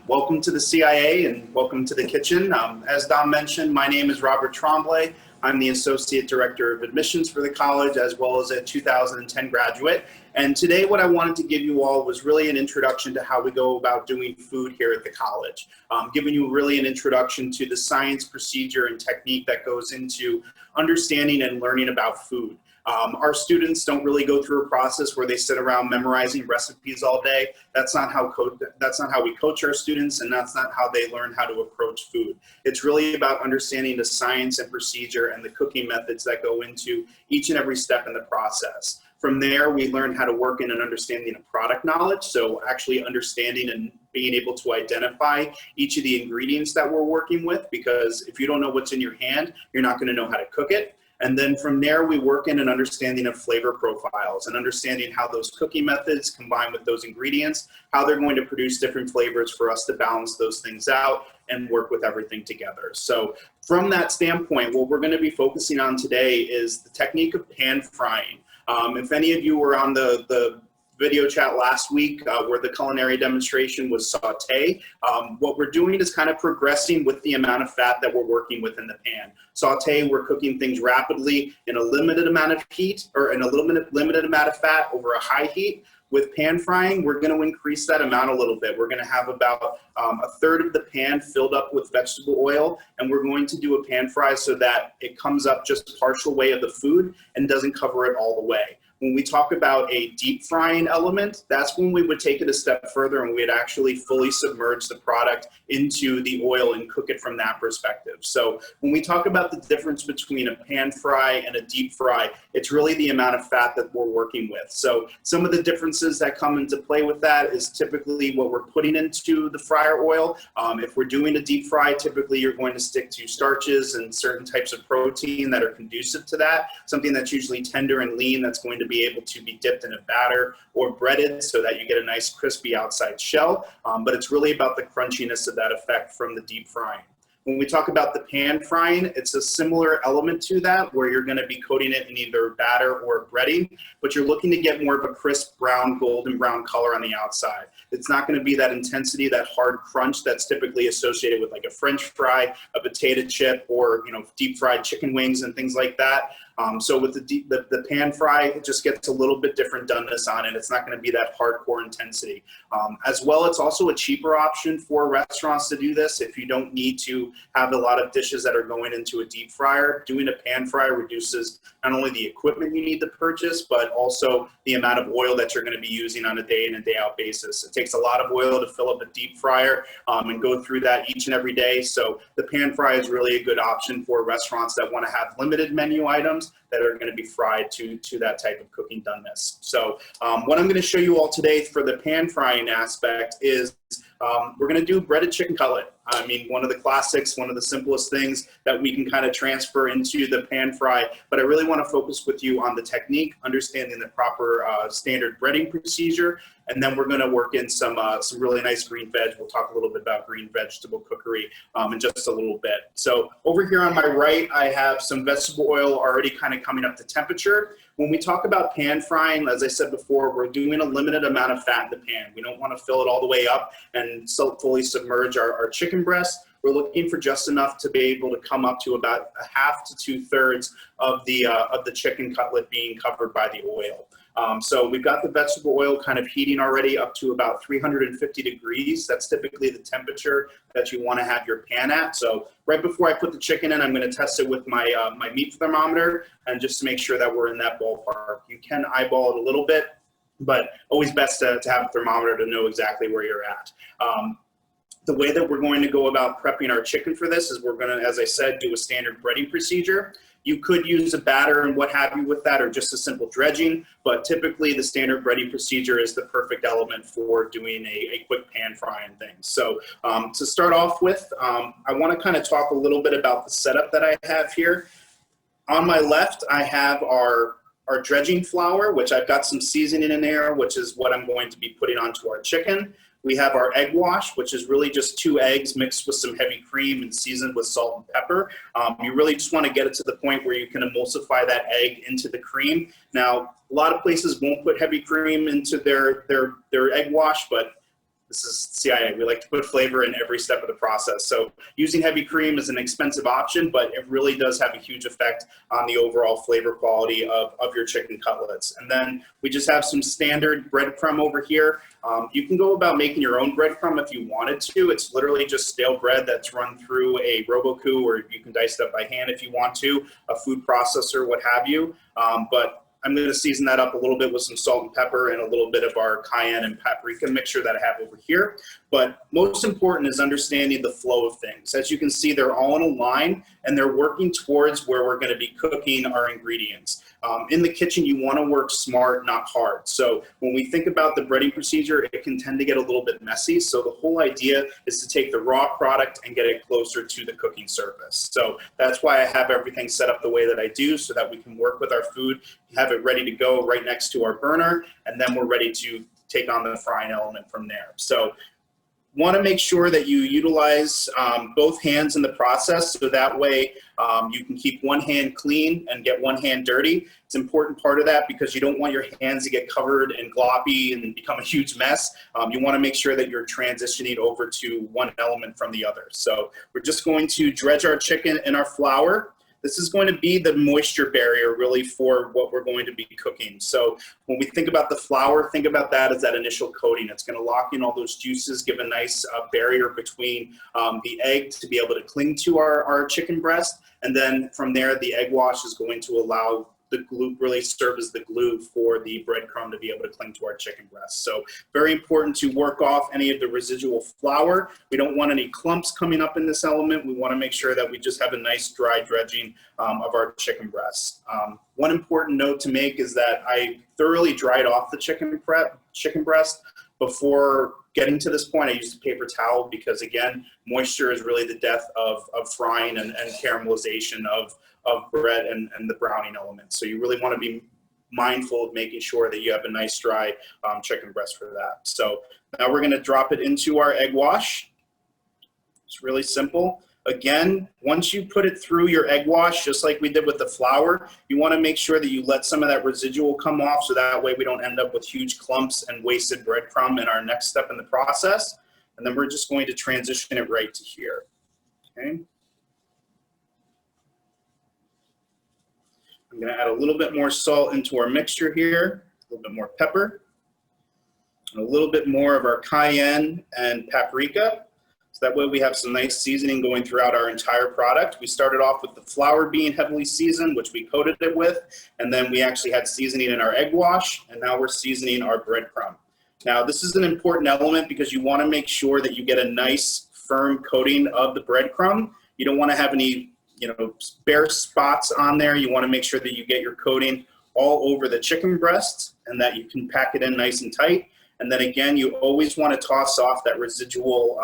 Welcome to the CIA and welcome to the kitchen. As Dom mentioned, my name is Robert Tremblay. I'm the Associate Director of Admissions for the college as well as a 2010 graduate. And today what I wanted to give you all was really an introduction to how we go about doing food here at the college. Giving you really an introduction to the science, procedure, and technique that goes into understanding and learning about food. Our students don't really go through a process where they sit around memorizing recipes all day. That's not how we coach our students, and that's not how they learn how to approach food. It's really about understanding the science and procedure and the cooking methods that go into each and every step in the process. From there, we learn how to work in an understanding of product knowledge, so actually understanding and being able to identify each of the ingredients that we're working with, because if you don't know what's in your hand, you're not going to know how to cook it. And then from there, we work in an understanding of flavor profiles and understanding how those cooking methods combine with those ingredients, how they're going to produce different flavors for us to balance those things out and work with everything together. So from that standpoint, what we're going to be focusing on today is the technique of pan frying. If any of you were on the video chat last week where the culinary demonstration was sauté. What we're doing is kind of progressing with the amount of fat that we're working with in the pan. Sauté, we're cooking things rapidly in a limited amount of heat or in a limited amount of fat over a high heat. With pan frying, we're going to increase that amount a little bit. We're going to have about a third of the pan filled up with vegetable oil, and we're going to do a pan fry so that it comes up just partial way of the food and doesn't cover it all the way. When we talk about a deep frying element, that's when we would take it a step further and we'd actually fully submerge the product into the oil and cook it from that perspective. So when we talk about the difference between a pan fry and a deep fry, it's really the amount of fat that we're working with. So some of the differences that come into play with that is typically what we're putting into the fryer oil. If we're doing a deep fry, typically you're going to stick to starches and certain types of protein that are conducive to that, something that's usually tender and lean that's going to be able to be dipped in a batter or breaded so that you get a nice crispy outside shell, but it's really about the crunchiness of that effect from the deep frying. When we talk about the pan frying, it's a similar element to that where you're going to be coating it in either batter or breading, but you're looking to get more of a crisp brown, golden brown color on the outside. It's not going to be that intensity, that hard crunch that's typically associated with like a French fry, a potato chip, or deep fried chicken wings and things like that. So with the pan fry, it just gets a little bit different doneness on it. It's not going to be that hardcore intensity. As well, it's also a cheaper option for restaurants to do this. If you don't need to have a lot of dishes that are going into a deep fryer, doing a pan fry reduces not only the equipment you need to purchase, but also the amount of oil that you're going to be using on a day in and day out basis. It takes a lot of oil to fill up a deep fryer and go through that each and every day. So the pan fry is really a good option for restaurants that want to have limited menu items that are going to be fried to that type of cooking doneness. So what I'm going to show you all today for the pan frying aspect is we're going to do breaded chicken cutlet. I mean, one of the classics, one of the simplest things that we can kind of transfer into the pan fry, but I really want to focus with you on the technique, understanding the proper standard breading procedure, and then we're going to work in some really nice green veg. We'll talk a little bit about green vegetable cookery in just a little bit. So over here on my right, I have some vegetable oil already kind of coming up to temperature. When we talk about pan frying, as I said before, we're doing a limited amount of fat in the pan. We don't want to fill it all the way up and so fully submerge our chicken breast. We're looking for just enough to be able to come up to about a half to 2/3 of the chicken cutlet being covered by the oil. So we've got the vegetable oil kind of heating already up to about 350 degrees. That's typically the temperature that you want to have your pan at. So right before I put the chicken in, I'm going to test it with my meat thermometer and just to make sure that we're in that ballpark. You can eyeball it a little bit, but always best to have a thermometer to know exactly where you're at. The way that we're going to go about prepping our chicken for this is we're going to, as I said, do a standard breading procedure. You could use a batter and what have you with that, or just a simple dredging, but typically the standard breading procedure is the perfect element for doing a quick pan fry and things. So to start off with, I want to kind of talk a little bit about the setup that I have here. On my left, I have our dredging flour, which I've got some seasoning in there, which is what I'm going to be putting onto our chicken. We have our egg wash, which is really just 2 eggs mixed with some heavy cream and seasoned with salt and pepper. You really just want to get it to the point where you can emulsify that egg into the cream. Now, a lot of places won't put heavy cream into their egg wash, but this is CIA. We like to put flavor in every step of the process. So using heavy cream is an expensive option, but it really does have a huge effect on the overall flavor quality of your chicken cutlets. And then we just have some standard breadcrumb over here. You can go about making your own breadcrumb if you wanted to. It's literally just stale bread that's run through a Robocoup, or you can dice it up by hand if you want to, a food processor, what have you. But I'm going to season that up a little bit with some salt and pepper and a little bit of our cayenne and paprika mixture that I have over here. But most important is understanding the flow of things. As you can see, they're all in a line and they're working towards where we're going to be cooking our ingredients. In the kitchen, you want to work smart, not hard. So when we think about the breading procedure, it can tend to get a little bit messy. So the whole idea is to take the raw product and get it closer to the cooking surface. So that's why I have everything set up the way that I do, so that we can work with our food, have it ready to go right next to our burner, and then we're ready to take on the frying element from there. So want to make sure that you utilize both hands in the process, so that way you can keep one hand clean and get one hand dirty. It's an important part of that because you don't want your hands to get covered and gloppy and become a huge mess. You want to make sure that you're transitioning over to one element from the other. So we're just going to dredge our chicken in our flour. This is going to be the moisture barrier really for what we're going to be cooking. So when we think about the flour, think about that as that initial coating. It's going to lock in all those juices, give a nice barrier between the egg to be able to cling to our chicken breast. And then from there, the egg wash is going to allow the glue, really serve as the glue for the breadcrumb to be able to cling to our chicken breast. So very important to work off any of the residual flour. We don't want any clumps coming up in this element. We want to make sure that we just have a nice dry dredging of our chicken breast. One important note to make is that I thoroughly dried off the chicken breast before getting to this point. I used a paper towel because, again, moisture is really the death of frying and caramelization of bread and the browning element. So you really want to be mindful of making sure that you have a nice dry chicken breast for that. So now we're going to drop it into our egg wash. It's really simple. Again, once you put it through your egg wash, just like we did with the flour, you want to make sure that you let some of that residual come off, so that way we don't end up with huge clumps and wasted breadcrumb in our next step in the process. And then we're just going to transition it right to here. Okay. I'm going to add a little bit more salt into our mixture here, a little bit more pepper, and a little bit more of our cayenne and paprika. So that way we have some nice seasoning going throughout our entire product. We started off with the flour being heavily seasoned, which we coated it with, and then we actually had seasoning in our egg wash, and now we're seasoning our breadcrumb. Now this is an important element because you want to make sure that you get a nice firm coating of the breadcrumb. You don't want to have any bare spots on there. You want to make sure that you get your coating all over the chicken breast and that you can pack it in nice and tight. And then again, you always want to toss off that residual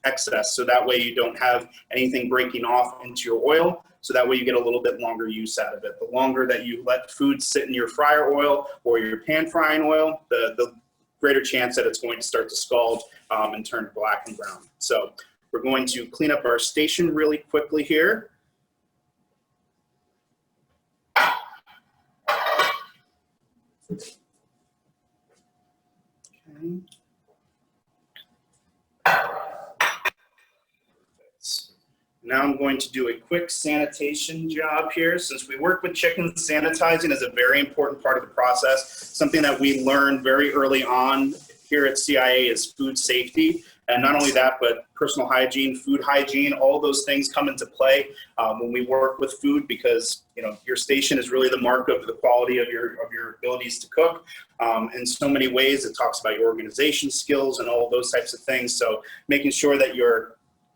excess, so that way you don't have anything breaking off into your oil, so that way you get a little bit longer use out of it. The longer that you let food sit in your fryer oil or your pan frying oil, the greater chance that it's going to start to scald and turn black and brown. So we're going to clean up our station really quickly here. Okay. Now I'm going to do a quick sanitation job here. Since we work with chicken, sanitizing is a very important part of the process. Something that we learned very early on here at CIA is food safety. And not only that, but personal hygiene, food hygiene, all those things come into play when we work with food, because your station is really the mark of the quality of your abilities to cook. In so many ways, it talks about your organization skills and all those types of things. So making sure that your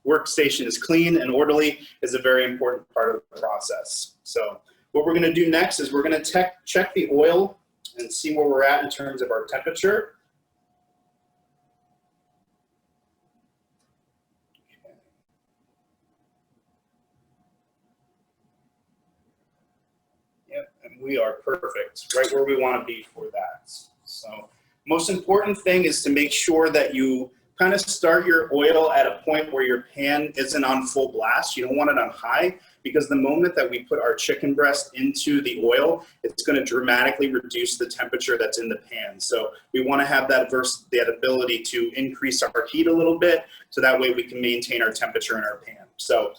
workstation is clean and orderly is a very important part of the process. So what we're going to do next is we're going to check the oil and see where we're at in terms of our temperature. Yep, and we are perfect, right where we want to be for that. So most important thing is to make sure that you kind of start your oil at a point where your pan isn't on full blast. You don't want it on high, because the moment that we put our chicken breast into the oil, it's going to dramatically reduce the temperature that's in the pan. So we want to have that ability to increase our heat a little bit, so that way we can maintain our temperature in our pan. So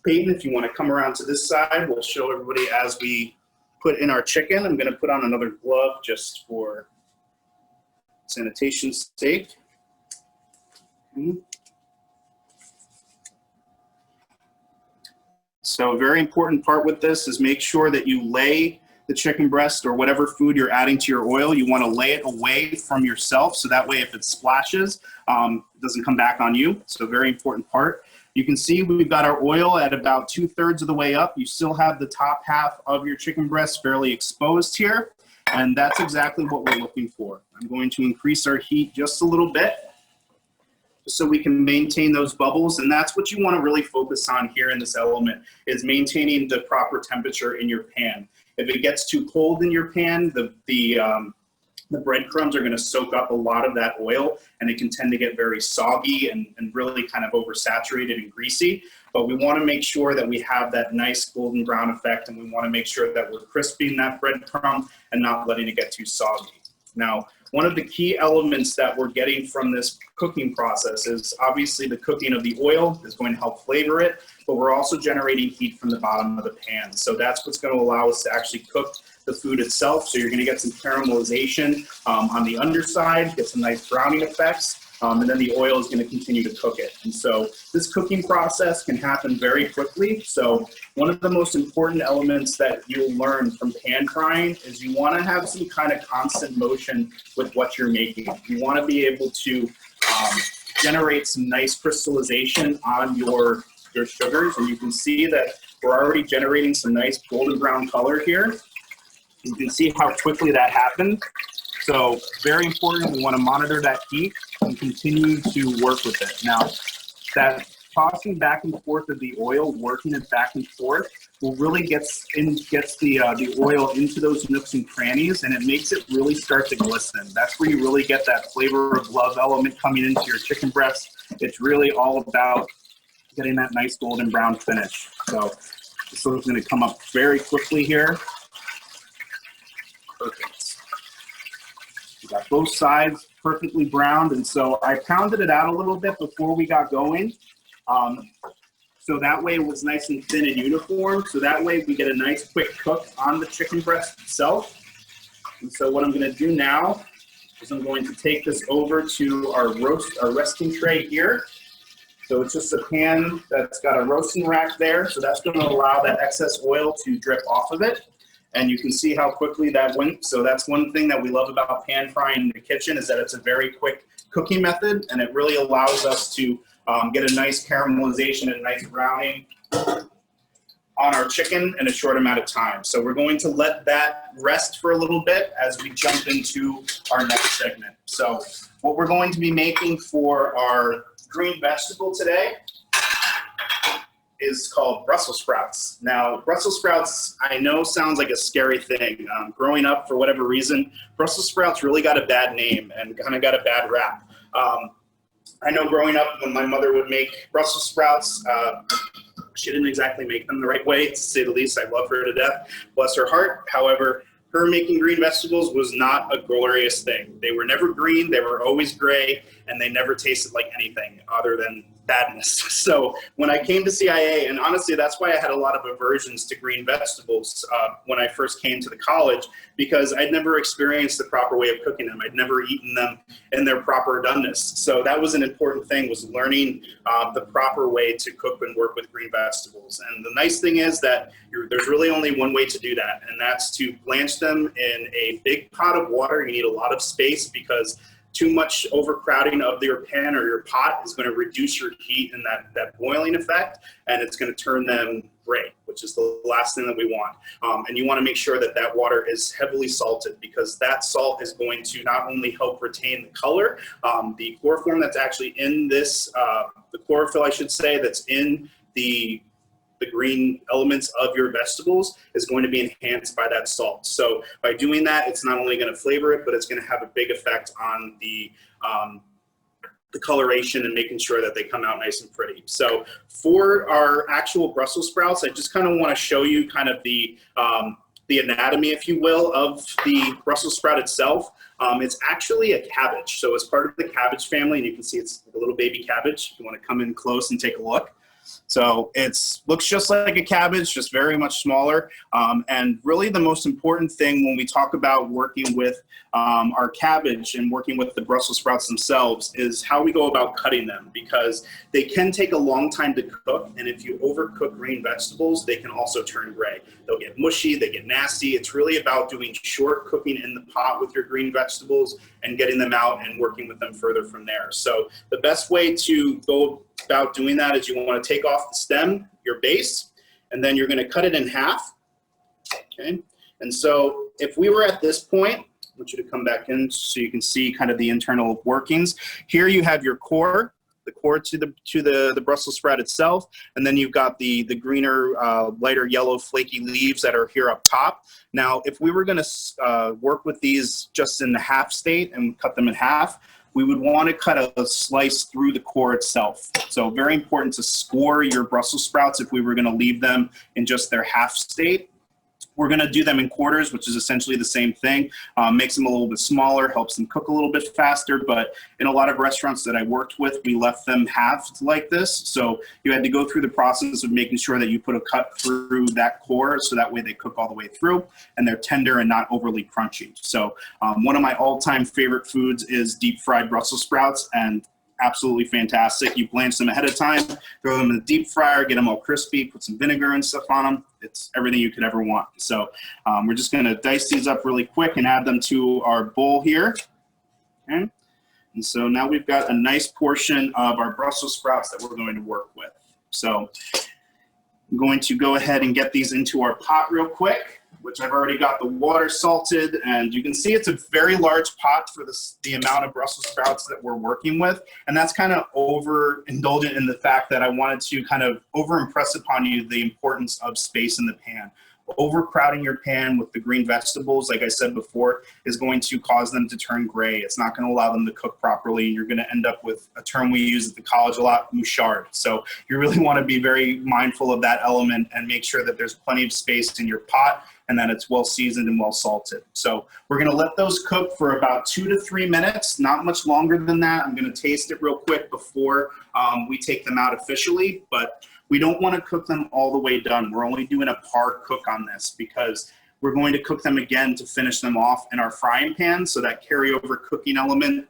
Peyton, if you want to come around to this side, we'll show everybody as we put in our chicken. I'm going to put on another glove just for sanitation's sake. So a very important part with this is make sure that you lay the chicken breast or whatever food you're adding to your oil, you want to lay it away from yourself, so that way if it splashes, it doesn't come back on you. So a very important part. You can see we've got our oil at about 2/3 of the way up. You still have the top half of your chicken breast fairly exposed here, and that's exactly what we're looking for. I'm going to increase our heat just a little bit, just so we can maintain those bubbles, and that's what you want to really focus on here in this element, is maintaining the proper temperature in your pan. If it gets too cold in your pan, the breadcrumbs are going to soak up a lot of that oil, and it can tend to get very soggy and really kind of oversaturated and greasy. But we want to make sure that we have that nice golden brown effect, and we want to make sure that we're crisping that breadcrumb and not letting it get too soggy. Now, one of the key elements that we're getting from this cooking process is obviously the cooking of the oil is going to help flavor it, but we're also generating heat from the bottom of the pan. So that's what's going to allow us to actually cook the food itself. So you're going to get some caramelization on the underside, get some nice browning effects, and then the oil is going to continue to cook it. And so this cooking process can happen very quickly. So one of the most important elements that you'll learn from pan frying is you want to have some kind of constant motion with what you're making. You want to be able to generate some nice crystallization on your sugars, and you can see that we're already generating some nice golden brown color here. You can see how quickly that happened. So very important, we want to monitor that heat and continue to work with it. Now, that tossing back and forth of the oil, working it back and forth, will really gets the oil into those nooks and crannies, and it makes it really start to glisten. That's where you really get that flavor of love element coming into your chicken breast. It's really all about getting that nice golden brown finish. So this is going to come up very quickly here. Perfect. We got both sides perfectly browned, and so I pounded it out a little bit before we got going. So that way it was nice and thin and uniform. So that way we get a nice quick cook on the chicken breast itself. And so what I'm going to do now is I'm going to take this over to our resting tray here. So it's just a pan that's got a roasting rack there. So that's going to allow that excess oil to drip off of it. And you can see how quickly that went. So that's one thing that we love about pan frying in the kitchen, is that it's a very quick cooking method, and it really allows us to get a nice caramelization and a nice browning on our chicken in a short amount of time. So we're going to let that rest for a little bit as we jump into our next segment. So what we're going to be making for our green vegetable today is called Brussels sprouts. Now, Brussels sprouts, I know sounds like a scary thing. Growing up, for whatever reason, Brussels sprouts really got a bad name and kind of got a bad rap. I know growing up, when my mother would make Brussels sprouts, she didn't exactly make them the right way, to say the least. I love her to death, bless her heart. However, her making green vegetables was not a glorious thing. They were never green, they were always gray, and they never tasted like anything other than badness. So when I came to CIA, and honestly, that's why I had a lot of aversions to green vegetables when I first came to the college, because I'd never experienced the proper way of cooking them. I'd never eaten them in their proper doneness. So that was an important thing, was learning the proper way to cook and work with green vegetables. And the nice thing is that there's really only one way to do that, and that's to blanch them in a big pot of water. You need a lot of space, because too much overcrowding of your pan or your pot is going to reduce your heat and that boiling effect, and it's going to turn them gray, which is the last thing that we want. And you want to make sure that that water is heavily salted, because that salt is going to not only help retain the color, the chloroform that's actually in this, the chlorophyll, I should say, that's in the green elements of your vegetables is going to be enhanced by that salt. So by doing that, it's not only going to flavor it, but it's going to have a big effect on the the coloration and making sure that they come out nice and pretty. So for our actual Brussels sprouts, I just kind of want to show you kind of the anatomy, if you will, of the Brussels sprout itself. It's actually a cabbage. So it's part of the cabbage family, and you can see it's like a little baby cabbage. If you want to come in close and take a look. So it looks just like a cabbage, just very much smaller. And really the most important thing when we talk about working with our cabbage and working with the Brussels sprouts themselves is how we go about cutting them, because they can take a long time to cook. And if you overcook green vegetables, they can also turn gray. They'll get mushy, they get nasty. It's really about doing short cooking in the pot with your green vegetables and getting them out and working with them further from there. So the best way to go about doing that is you want to take off the stem, your base, and then you're going to cut it in half. Okay. And so if we were at this point, I want you to come back in so you can see kind of the internal workings. Here you have your core, the core to the Brussels sprout itself, and then you've got the greener, lighter yellow flaky leaves that are here up top. Now, if we were going to work with these just in the half state and cut them in half, we would want to cut a slice through the core itself. So very important to score your Brussels sprouts if we were going to leave them in just their half state. We're going to do them in quarters, which is essentially the same thing. Makes them a little bit smaller, helps them cook a little bit faster. But in a lot of restaurants that I worked with, we left them halved like this. So you had to go through the process of making sure that you put a cut through that core so that way they cook all the way through and they're tender and not overly crunchy. So one of my all-time favorite foods is deep fried Brussels sprouts, and absolutely fantastic. You blanch them ahead of time, throw them in the deep fryer, get them all crispy, put some vinegar and stuff on them. It's everything you could ever want. So we're just going to dice these up really quick and add them to our bowl here. Okay. And so now we've got a nice portion of our Brussels sprouts that we're going to work with. So I'm going to go ahead and get these into our pot real quick, which I've already got the water salted, and you can see it's a very large pot for the amount of Brussels sprouts that we're working with. And that's kind of overindulgent in the fact that I wanted to kind of over-impress upon you the importance of space in the pan. Overcrowding your pan with the green vegetables, like I said before, is going to cause them to turn gray. It's not going to allow them to cook properly, and you're going to end up with a term we use at the college a lot, mouchard. So you really want to be very mindful of that element and make sure that there's plenty of space in your pot and that it's well seasoned and well salted. So we're going to let those cook for about 2 to 3 minutes, not much longer than that. I'm going to taste it real quick before we take them out officially, but we don't want to cook them all the way done. We're only doing a par cook on this because we're going to cook them again to finish them off in our frying pan. So that carryover cooking element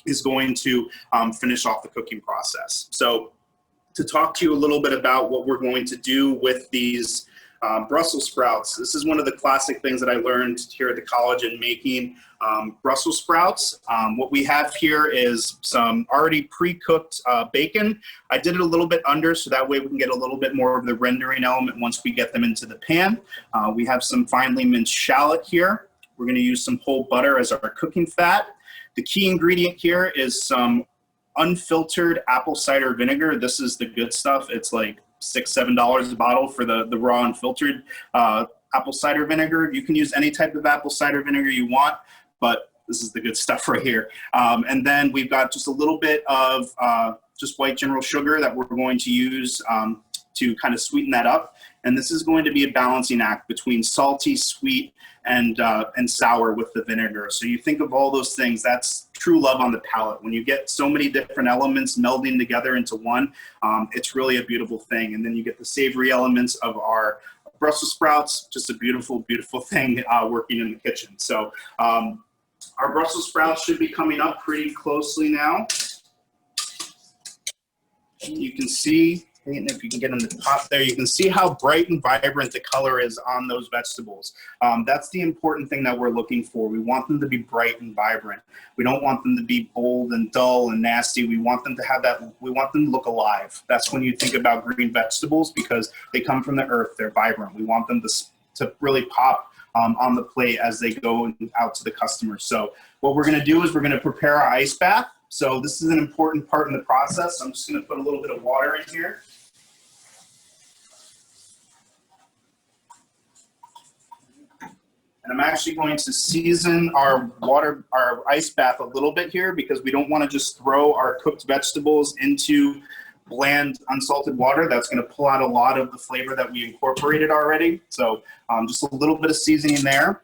is going to finish off the cooking process. So to talk to you a little bit about what we're going to do with these Brussels sprouts. This is one of the classic things that I learned here at the college in making Brussels sprouts. What we have here is some already pre-cooked bacon. I did it a little bit under so that way we can get a little bit more of the rendering element once we get them into the pan. We have some finely minced shallot here. We're going to use some whole butter as our cooking fat. The key ingredient here is some unfiltered apple cider vinegar. This is the good stuff. It's like $6–7 a bottle for the raw unfiltered apple cider vinegar. You can use any type of apple cider vinegar you want, but this is the good stuff right here. And then we've got just a little bit of just white general sugar that we're going to use to kind of sweeten that up. And this is going to be a balancing act between salty, sweet, and sour with the vinegar. So you think of all those things, that's true love on the palate. When you get so many different elements melding together into one, it's really a beautiful thing. And then you get the savory elements of our Brussels sprouts, just a beautiful, beautiful thing working in the kitchen. So our Brussels sprouts should be coming up pretty closely now. You can see, if you can get in the top there, you can see how bright and vibrant the color is on those vegetables. That's the important thing that we're looking for. We want them to be bright and vibrant. We don't want them to be bold and dull and nasty. We want them to have that, we want them to look alive. That's when you think about green vegetables because they come from the earth, they're vibrant. We want them to really pop on the plate as they go out to the customer. So what we're gonna do is we're gonna prepare our ice bath. So this is an important part in the process. I'm just gonna put a little bit of water in here. And I'm actually going to season our ice bath a little bit here because we don't want to just throw our cooked vegetables into bland, unsalted water. That's going to pull out a lot of the flavor that we incorporated already. So just a little bit of seasoning there.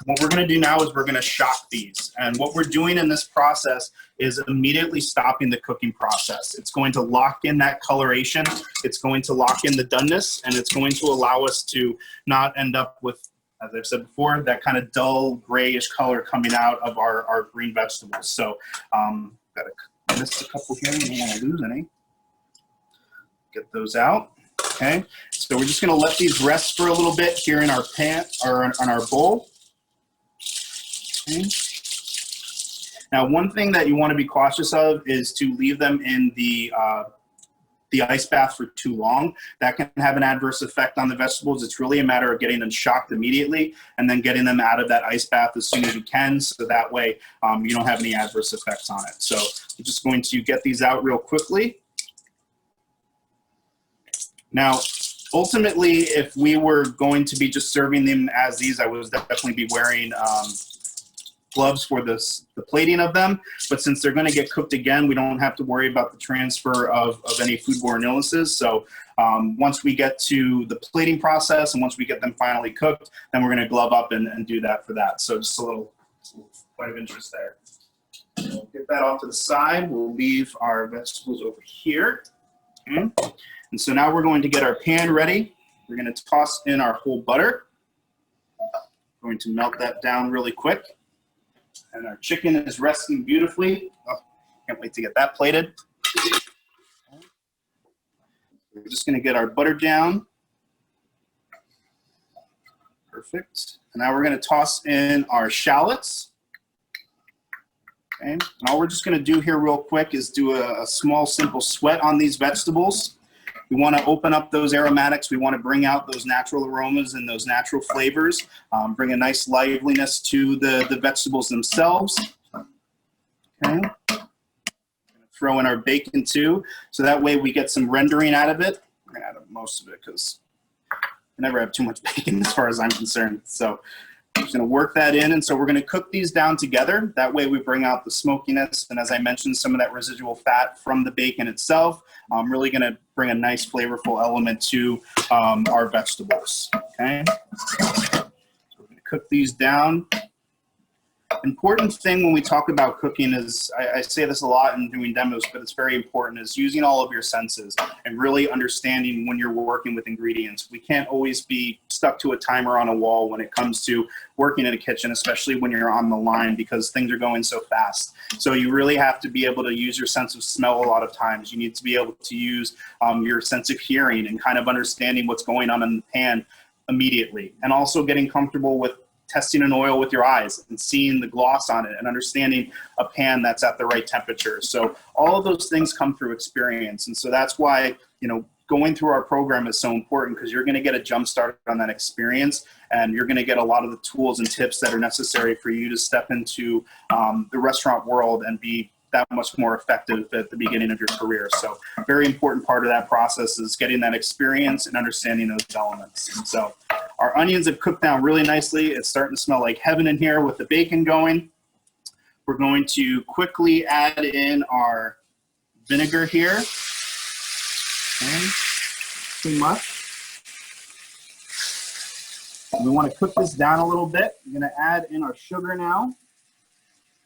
What we're going to do now is we're going to shock these. And what we're doing in this process is immediately stopping the cooking process. It's going to lock in that coloration. It's going to lock in the doneness, and it's going to allow us to not end up with, as I've said before, that kind of dull grayish color coming out of our green vegetables. So got to miss a couple here. We don't want to lose any. Get those out. Okay. So we're just going to let these rest for a little bit here in our pan or on our bowl. Okay. Now, one thing that you want to be cautious of is to leave them in the ice bath for too long. That can have an adverse effect on the vegetables. It's really a matter of getting them shocked immediately and then getting them out of that ice bath as soon as you can, so that way you don't have any adverse effects on it. So I'm just going to get these out real quickly. Now, ultimately, if we were going to be just serving them as these, I would definitely be wearing gloves for the plating of them. But since they're going to get cooked again, we don't have to worry about the transfer of any foodborne illnesses. So once we get to the plating process and once we get them finally cooked, then we're going to glove up and do that for that. So just a little point of interest there. We'll get that off to the side. We'll leave our vegetables over here. Okay. And so now we're going to get our pan ready. We're going to toss in our whole butter. Going to melt that down really quick. And our chicken is resting beautifully. Oh, can't wait to get that plated. We're just going to get our butter down. Perfect. And now we're going to toss in our shallots. Okay. And all we're just going to do here real quick is do a small, simple sweat on these vegetables. We want to open up those aromatics. We want to bring out those natural aromas and those natural flavors, bring a nice liveliness to the vegetables themselves. Okay. Throw in our bacon too, so that way we get some rendering out of it. I'm going to add most of it because I never have too much bacon as far as I'm concerned. So I'm just going to work that in, and so we're going to cook these down together. That way we bring out the smokiness, and as I mentioned, some of that residual fat from the bacon itself. Really going to bring a nice flavorful element to our vegetables. Okay, so we're going to cook these down. Important thing when we talk about cooking is, I say this a lot in doing demos, but it's very important, is using all of your senses and really understanding when you're working with ingredients. We can't always be stuck to a timer on a wall when it comes to working in a kitchen, especially when you're on the line, because things are going so fast. So you really have to be able to use your sense of smell a lot of times. You need to be able to use your sense of hearing and kind of understanding what's going on in the pan immediately, and also getting comfortable with testing an oil with your eyes and seeing the gloss on it and understanding a pan that's at the right temperature. So all of those things come through experience. And so that's why, you know, going through our program is so important, because you're going to get a jump start on that experience, and you're going to get a lot of the tools and tips that are necessary for you to step into the restaurant world and be that much more effective at the beginning of your career. So a very important part of that process is getting that experience and understanding those elements. And so our onions have cooked down really nicely. It's starting to smell like heaven in here with the bacon going. We're going to quickly add in our vinegar here. Okay. Too much. We want to cook this down a little bit. I'm going to add in our sugar now.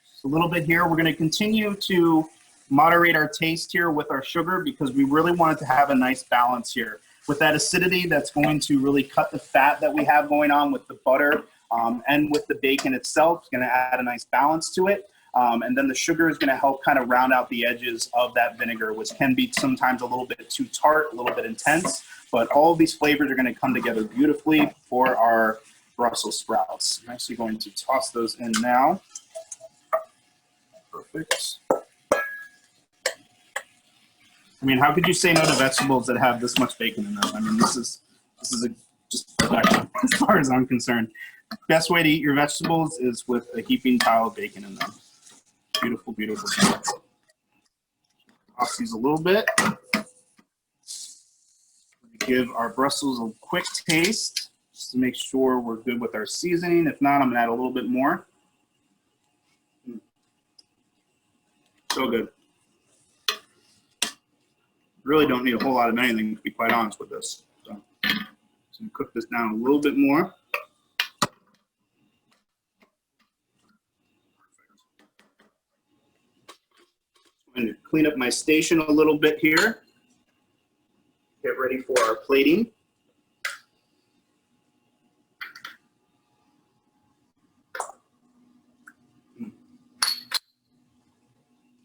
Just a little bit here. We're going to continue to moderate our taste here with our sugar, because we really want it to have a nice balance here. With that acidity, that's going to really cut the fat that we have going on with the butter and with the bacon itself. It's going to add a nice balance to it. And then the sugar is going to help kind of round out the edges of that vinegar, which can be sometimes a little bit too tart, a little bit intense. But all of these flavors are going to come together beautifully for our Brussels sprouts. I'm actually going to toss those in now. Perfect. I mean, how could you say no to vegetables that have this much bacon in them? I mean, this is just perfection as far as I'm concerned. Best way to eat your vegetables is with a heaping pile of bacon in them. Beautiful, beautiful. Toss these a little bit. Give our Brussels a quick taste. just to make sure we're good with our seasoning. If not, I'm gonna add a little bit more. So good. Really don't need a whole lot of anything, to be quite honest with this. So I'm gonna cook this down a little bit more. I'm going to clean up my station a little bit here. Get ready for our plating.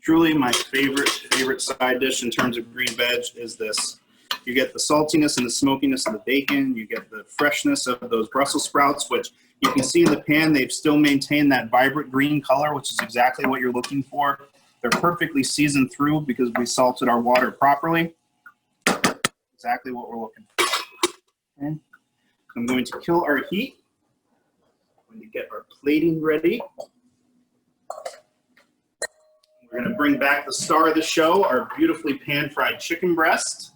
Truly my favorite side dish in terms of green veg is this. You get the saltiness and the smokiness of the bacon. You get the freshness of those Brussels sprouts, which you can see in the pan. They've still maintained that vibrant green color, which is exactly what you're looking for. They're perfectly seasoned through because we salted our water properly. Exactly what we're looking for. Okay. I'm going to kill our heat. I'm going to get our plating ready. We're going to bring back the star of the show, our beautifully pan-fried chicken breast,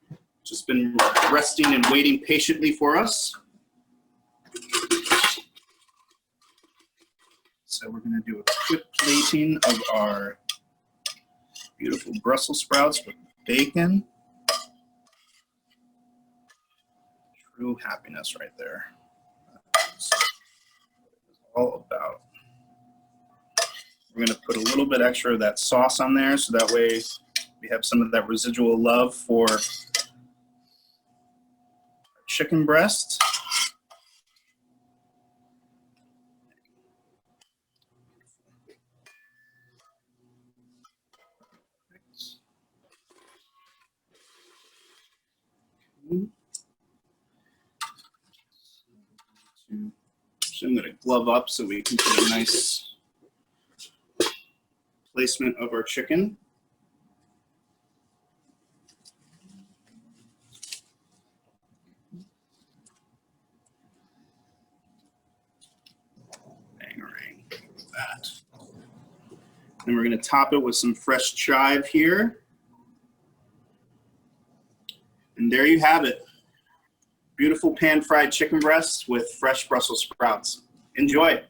which has been resting and waiting patiently for us. So we're going to do a quick plating of our beautiful Brussels sprouts with bacon. True happiness right there. That's what it's all about. We're going to put a little bit extra of that sauce on there so that way we have some of that residual love for our chicken breast. So I'm going to glove up so we can put a nice placement of our chicken. Bang-a-rang, like that. And we're going to top it with some fresh chive here. And there you have it. Beautiful pan-fried chicken breast with fresh Brussels sprouts. Enjoy.